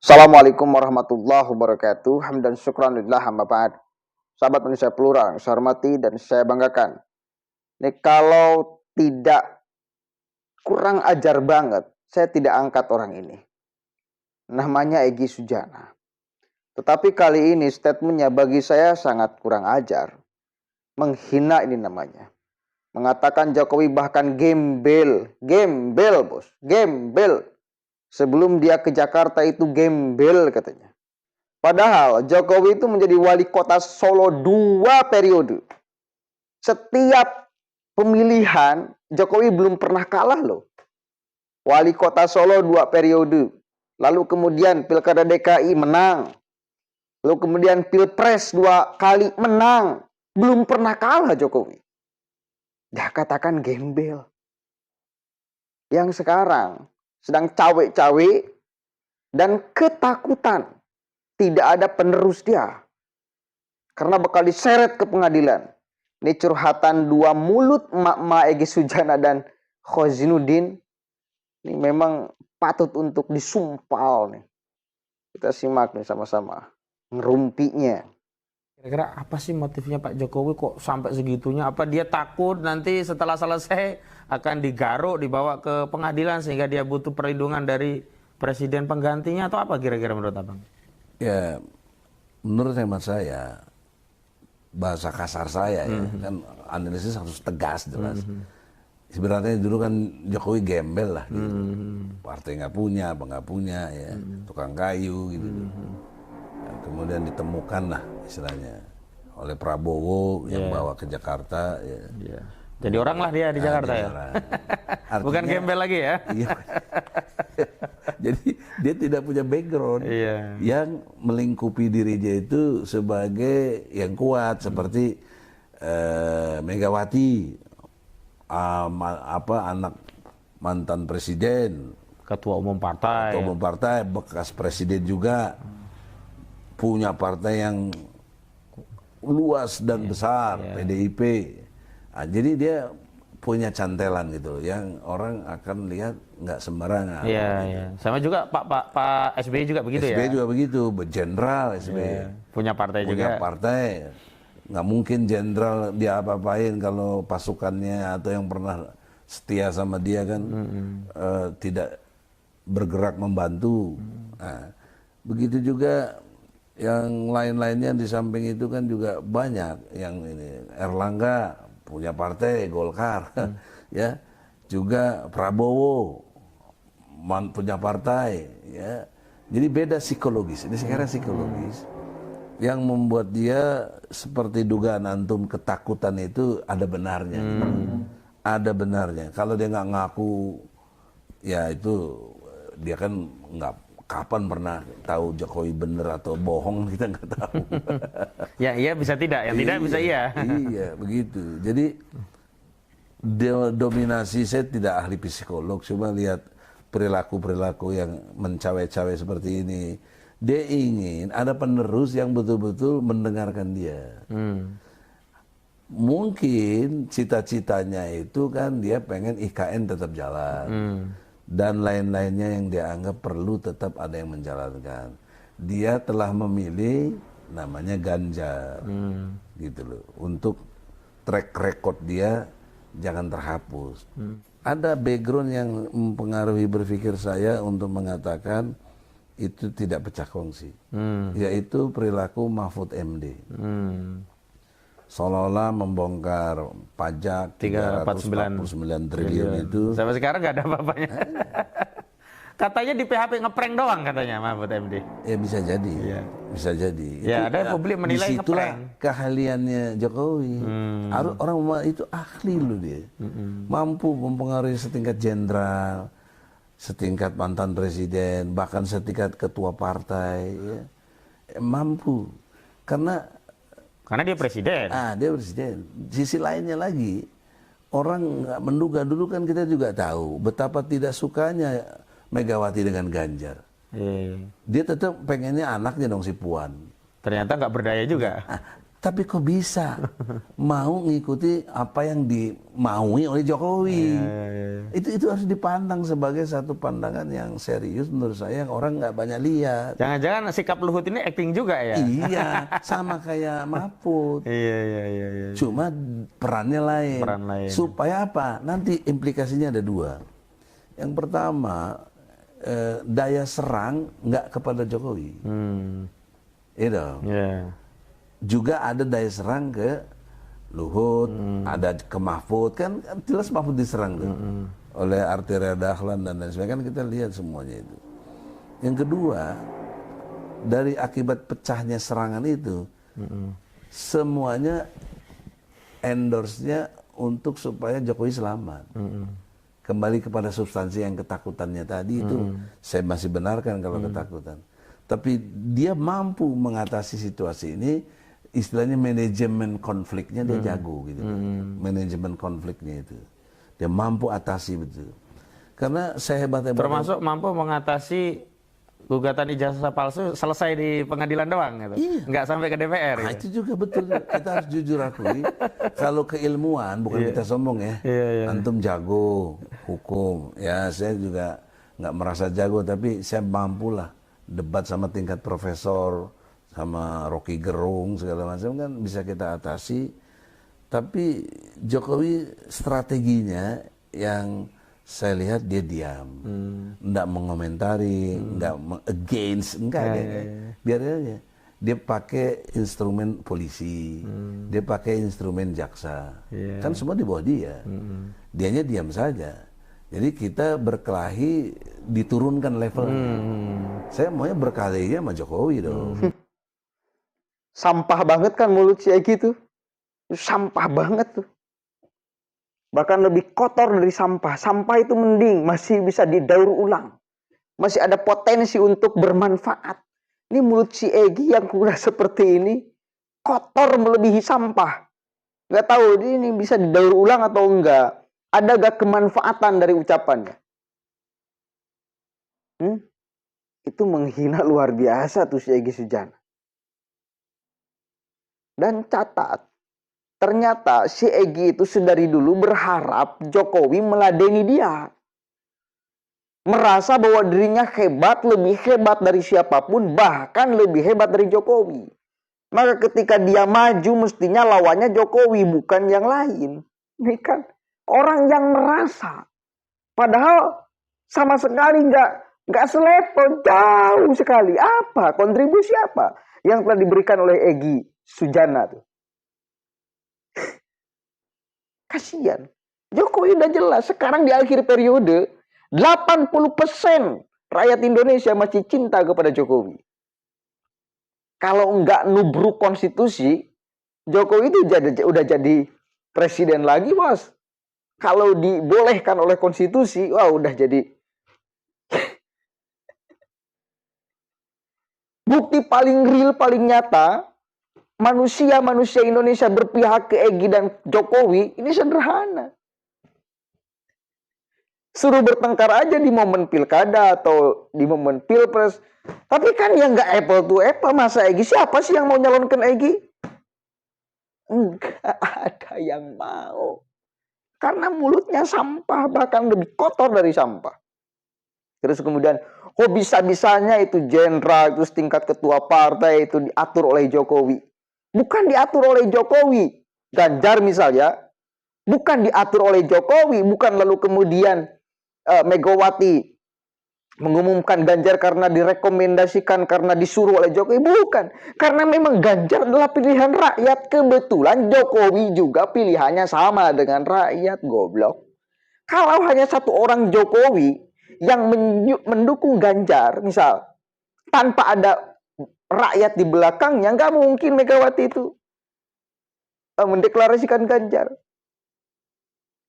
Assalamualaikum warahmatullahi wabarakatuh. Hamdan syukran lillah amma ba'd. Sahabat Indonesia Plural yang saya hormati dan saya banggakan. Ini kalau tidak kurang ajar banget, saya tidak angkat orang ini. Namanya Egy Sujana. Tetapi kali ini statementnya bagi saya sangat kurang ajar. Menghina ini namanya. Mengatakan Jokowi bahkan gembel. Gembel bos, gembel. Sebelum dia ke Jakarta itu gembel katanya. Padahal Jokowi itu menjadi wali kota Solo 2 periode. Setiap pemilihan Jokowi belum pernah kalah loh. Wali kota Solo 2 periode. Lalu kemudian Pilkada DKI menang. Lalu kemudian Pilpres 2 kali menang. Belum pernah kalah Jokowi. Dia katakan gembel. Yang sekarang sedang cawe-cawe dan ketakutan. Tidak ada penerus dia. Karena bakal diseret ke pengadilan. Ini curhatan dua mulut emak-emak Egy Sujana dan Khozinuddin. Ini memang patut untuk disumpal nih. Kita simak nih sama-sama. Ngerumpinya. Kira-kira apa sih motifnya Pak Jokowi kok sampai segitunya? Apa dia takut nanti setelah selesai akan digaruk, dibawa ke pengadilan sehingga dia butuh perlindungan dari presiden penggantinya atau apa kira-kira menurut Abang? Ya, menurut hemat saya, bahasa kasar saya ya, kan analisis harus tegas jelas. Sebenarnya dulu kan Jokowi gembel lah, gitu. Partai nggak punya, apa nggak punya, ya, tukang kayu gitu. Nah, kemudian ditemukan lah istilahnya oleh Prabowo yang bawa ke Jakarta. Ya. Jadi orang lah dia di Jakarta ya? Artinya, bukan gembel lagi ya? Iya. Jadi dia tidak punya background yang melingkupi diri dia itu sebagai yang kuat seperti Megawati, anak mantan presiden, Ketua umum partai, bekas presiden juga, punya partai yang luas dan besar, PDIP. Nah, jadi dia punya cantelan gitu yang orang akan lihat nggak sembarangan. Iya, iya. Sama juga Pak SBY juga begitu ya. SBY juga begitu, jenderal SBY. Iya. Punya partai juga. Punya partai. Nggak mungkin jenderal dia apa-apain kalau pasukannya atau yang pernah setia sama dia kan tidak bergerak membantu. Nah, begitu juga yang lain-lainnya di samping itu kan juga banyak yang ini. Erlangga punya partai Golkar, ya, juga Prabowo punya partai, ya. Jadi beda psikologis. Ini sekarang psikologis yang membuat dia seperti dugaan antum ketakutan itu ada benarnya, ada benarnya. Kalau dia nggak ngaku, ya itu dia kan nggak. Kapan pernah tahu Jokowi bener atau bohong kita nggak tahu. Ya iya bisa tidak, yang tidak bisa iya. Iya begitu. Jadi dominasi, saya tidak ahli psikolog, cuma lihat perilaku yang mencawe-cawe seperti ini. Dia ingin ada penerus yang betul-betul mendengarkan dia. Mungkin cita-citanya itu kan dia pengen IKN tetap jalan. Dan lain-lainnya yang dia anggap perlu tetap ada yang menjalankan. Dia telah memilih namanya Ganjar, gitu loh, untuk track record dia jangan terhapus. Ada background yang mempengaruhi berpikir saya untuk mengatakan itu tidak pecah kongsi, yaitu perilaku Mahfud MD. Seolah-olah membongkar pajak 349 triliun itu. Sampai sekarang nggak ada apa-apanya. Katanya di PHP ngeprank doang katanya Mahfud MD. Ya bisa jadi, bisa jadi. Ya, ada publik menilai ngeprank. Keahliannya Jokowi. Orang itu ahli loh dia. Mampu mempengaruhi setingkat jenderal, setingkat mantan presiden, bahkan setingkat ketua partai. Ya. Mampu. Karena dia presiden. Dia presiden. Sisi lainnya lagi, orang nggak menduga dulu kan kita juga tahu betapa tidak sukanya Megawati dengan Ganjar. Dia tetap pengennya anaknya dong si Puan. Ternyata nggak berdaya juga. Tapi kok bisa mau ngikuti apa yang dimaui oleh Jokowi? Itu harus dipandang sebagai satu pandangan yang serius menurut saya, yang orang nggak banyak lihat. Jangan-jangan sikap Luhut ini acting juga ya? Iya, sama kayak Mahfud. Iya. Cuma perannya lain. Peran lain. Supaya apa? Nanti implikasinya ada dua. Yang pertama, daya serang nggak kepada Jokowi. Itu. Yeah. Juga ada daya serang ke Luhut, ada ke Mahfud, kan jelas Mahfud diserang tuh oleh Arteria Dahlan dan lain sebagainya, kan kita lihat semuanya itu. Yang kedua, dari akibat pecahnya serangan itu, semuanya endorse-nya untuk supaya Jokowi selamat. Kembali kepada substansi yang ketakutannya tadi itu, saya masih benarkan kalau ketakutan. Tapi dia mampu mengatasi situasi ini. Istilahnya manajemen konfliknya dia jago gitu. Manajemen konfliknya itu. Dia mampu atasi betul. Karena sehebat-hebatnya, termasuk mampu mengatasi gugatan ijazah palsu selesai di pengadilan doang gitu. Iya. Nggak sampai ke DPR. Nah, gitu. itu juga betul. Kita harus jujur akui. Kalau keilmuan, bukan kita sombong ya. Antum jago hukum. Ya, saya juga nggak merasa jago, tapi saya mampulah debat sama tingkat profesor, sama Rocky Gerung segala macam, kan bisa kita atasi. Tapi Jokowi strateginya yang saya lihat dia diam, enggak mengomentari, enggak against, enggak dia. Biar aja. Dia pakai instrumen polisi, dia pakai instrumen jaksa, kan semua di bawah dia. Dianya diam saja. Jadi kita berkelahi diturunkan levelnya. Saya maunya berkelahi sama Jokowi dong. Sampah banget kan mulut si Egy tuh. Sampah banget tuh. Bahkan lebih kotor dari sampah. Sampah itu mending, masih bisa didaur ulang. Masih ada potensi untuk bermanfaat. Ini mulut si Egy yang udah seperti ini, kotor melebihi sampah. Gak tahu ini bisa didaur ulang atau enggak. Ada gak kemanfaatan dari ucapannya? Itu menghina luar biasa tuh si Egy Sujana. Dan catat, ternyata si Egy itu sedari dulu berharap Jokowi meladeni dia. Merasa bahwa dirinya hebat, lebih hebat dari siapapun, bahkan lebih hebat dari Jokowi. Maka ketika dia maju, mestinya lawannya Jokowi, bukan yang lain. Ini kan orang yang merasa. Padahal sama sekali nggak selevel, jauh sekali. Apa? Kontribusi apa yang telah diberikan oleh Egy Sujana tuh? Kasihan. Jokowi udah jelas. Sekarang di akhir periode, 80% rakyat Indonesia masih cinta kepada Jokowi. Kalau enggak nubruk konstitusi, Jokowi itu udah jadi presiden lagi, bos. Kalau dibolehkan oleh konstitusi, wah udah jadi. Bukti paling real, paling nyata, manusia-manusia Indonesia berpihak ke Egy dan Jokowi, ini sederhana. Suruh bertengkar aja di momen pilkada atau di momen pilpres. Tapi kan yang nggak apple to apple, masa Egy, siapa sih yang mau nyalonkan Egy? Enggak ada yang mau. Karena mulutnya sampah, bahkan lebih kotor dari sampah. Terus kemudian, bisa-bisanya itu jenderal, terus tingkat ketua partai itu diatur oleh Jokowi. Bukan diatur oleh Jokowi. Ganjar misalnya, bukan diatur oleh Jokowi, bukan lalu kemudian Megawati mengumumkan Ganjar karena direkomendasikan, karena disuruh oleh Jokowi. Bukan. Karena memang Ganjar adalah pilihan rakyat. Kebetulan Jokowi juga pilihannya sama dengan rakyat, goblok. Kalau hanya satu orang Jokowi yang mendukung Ganjar, misal, tanpa ada rakyat di belakangnya, nggak mungkin Megawati itu mendeklarasikan Ganjar.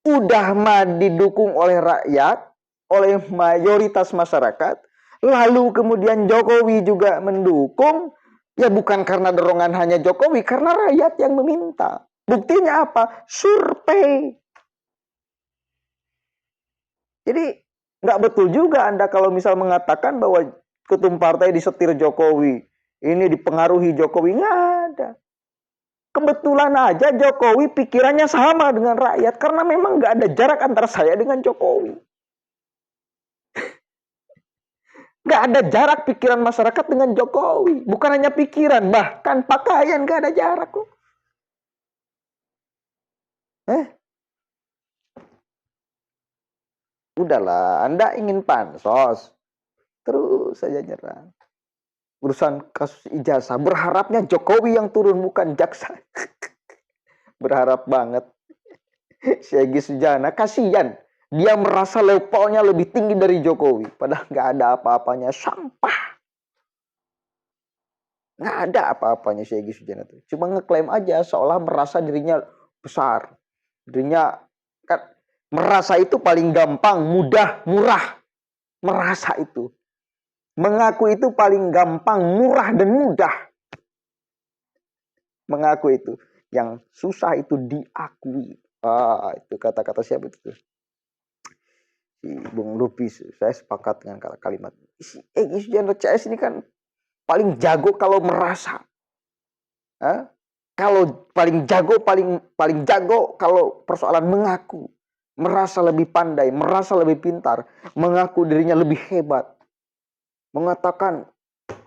Udah mah didukung oleh rakyat, oleh mayoritas masyarakat, lalu kemudian Jokowi juga mendukung, ya bukan karena dorongan hanya Jokowi, karena rakyat yang meminta. Buktinya apa? Survei. Jadi nggak betul juga Anda kalau misal mengatakan bahwa ketum partai disetir Jokowi, ini dipengaruhi Jokowi. Nggak ada. Kebetulan aja Jokowi pikirannya sama dengan rakyat. Karena memang nggak ada jarak antara saya dengan Jokowi. Nggak ada jarak pikiran masyarakat dengan Jokowi. Bukan hanya pikiran, bahkan pakaian nggak ada jarak kok. Udahlah, Anda ingin pansos. Terus saja nyerang. Urusan kasus ijazah, berharapnya Jokowi yang turun, bukan jaksa. Berharap banget. Si Egy Sujana, kasihan. Dia merasa levelnya lebih tinggi dari Jokowi. Padahal nggak ada apa-apanya, sampah. Nggak ada apa-apanya si Egy Sujana itu. Cuma ngeklaim aja, seolah merasa dirinya besar. Dirinya, kan, merasa itu paling gampang, mudah, murah. Merasa itu. Mengaku itu paling gampang, murah, dan mudah. Mengaku itu. Yang susah itu diakui. Itu kata-kata siapa itu? Si Bung Lupis. Saya sepakat dengan kalimat. Si Egy Sujana CS ini kan paling jago kalau merasa. Kalau paling jago, paling jago kalau persoalan mengaku. Merasa lebih pandai, merasa lebih pintar. Mengaku dirinya lebih hebat. Mengatakan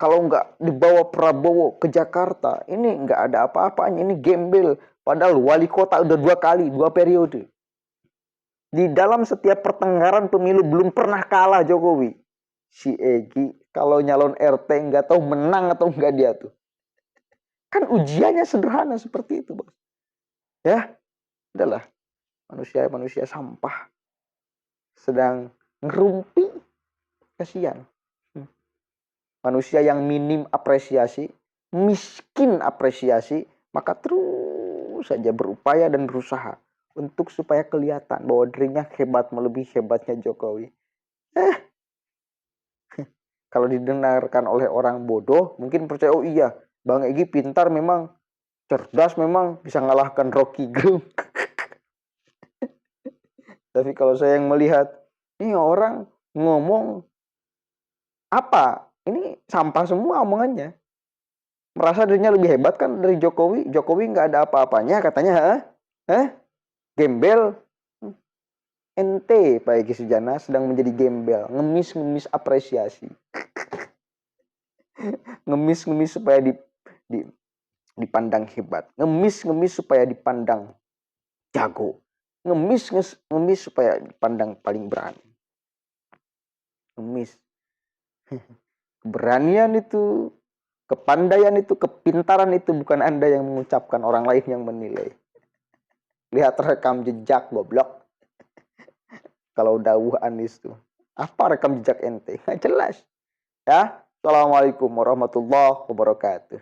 kalau nggak dibawa Prabowo ke Jakarta, ini nggak ada apa-apanya, ini gembel. Padahal wali kota udah 2 kali, 2 periode. Di dalam setiap pertengkaran pemilu belum pernah kalah Jokowi. Si Egy kalau nyalon RT nggak tahu menang atau nggak dia tuh. Kan ujiannya sederhana seperti itu, Bos. Ya, adalah manusia sampah sedang ngerumpi, kasihan. Manusia yang minim apresiasi, miskin apresiasi, maka terus saja berupaya dan berusaha untuk supaya kelihatan bahwa dirinya hebat melebihi hebatnya Jokowi. Kalau didengarkan oleh orang bodoh, mungkin percaya, oh iya, Bang Egy pintar memang, cerdas memang, bisa ngalahkan Rocky Gerung. Tapi kalau saya yang melihat, ini orang ngomong apa? Ini sampah semua omongannya. Merasa dirinya lebih hebat kan dari Jokowi. Jokowi nggak ada apa-apanya katanya. Gembel. Ente Pak Egy Sujana sedang menjadi gembel. Ngemis-ngemis apresiasi. Ngemis-ngemis supaya dipandang hebat. Ngemis-ngemis supaya dipandang jago. Ngemis supaya dipandang paling berani. Ngemis. Keberanian itu, kepandaian itu, kepintaran itu bukan Anda yang mengucapkan, orang lain yang menilai. Lihat rekam jejak, goblok. Kalau dawuh Anies tuh. Apa rekam jejak ente? Nggak jelas. Ya. Assalamualaikum warahmatullahi wabarakatuh.